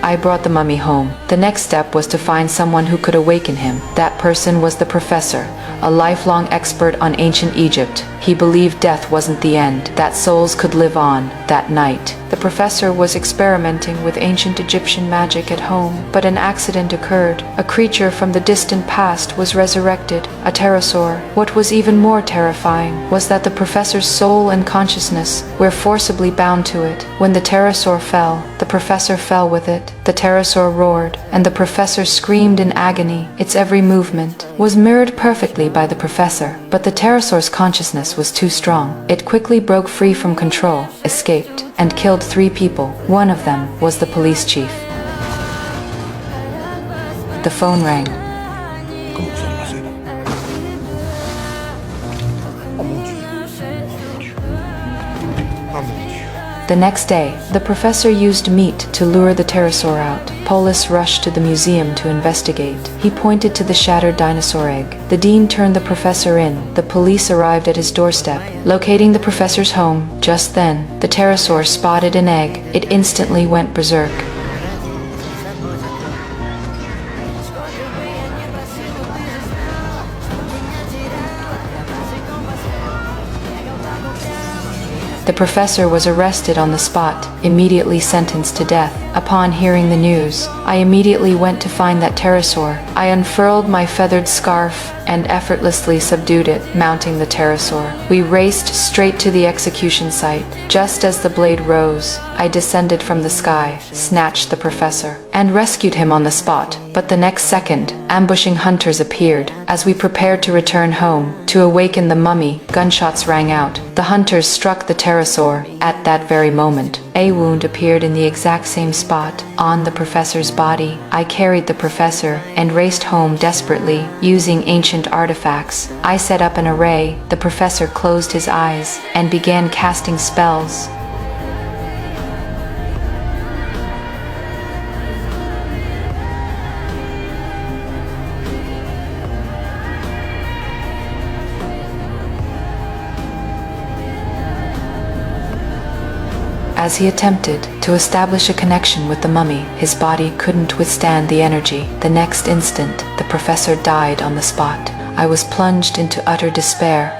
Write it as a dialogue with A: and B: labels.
A: I brought the mummy home. The next step was to find someone who could awaken him. That person was the professor, a lifelong expert on ancient Egypt. He believed death wasn't the end, that souls could live on. That night, the professor was experimenting with ancient Egyptian magic at home, but an accident occurred. A creature from the distant past was resurrected, a pterosaur. What was even more terrifying was that the professor's soul and consciousness were forcibly bound to it. When the pterosaur fell, the professor fell with it. The pterosaur roared, and the professor screamed in agony. Its every movement was mirrored perfectly by the professor, but the pterosaur's consciousness was too strong. It quickly broke free from control, escaped, and killed 3 people. One of them was the police chief. The phone rang. The next day, the professor used meat to lure the pterosaur out. Polis rushed to the museum to investigate. He pointed to the shattered dinosaur egg. The dean turned the professor in. The police arrived at his doorstep. Locating the professor's home, just then, the pterosaur spotted an egg. It instantly went berserk. The professor was arrested on the spot, immediately sentenced to death. Upon hearing the news, I immediately went to find that pterosaur. I unfurled my feathered scarf and effortlessly subdued it, mounting the pterosaur. We raced straight to the execution site. Just as the blade rose, I descended from the sky, snatched the professor, and rescued him on the spot. But the next second, ambushing hunters appeared. As we prepared to return home, to awaken the mummy, gunshots rang out. The hunters struck the pterosaur. At that very moment, a wound appeared in the exact same spot, on the professor's body. I carried the professor and raced home desperately, using ancient artifacts. I set up an array. The professor closed his eyes and began casting spells. As he attempted to establish a connection with the mummy, his body couldn't withstand the energy. The next instant, the professor died on the spot. I was plunged into utter despair.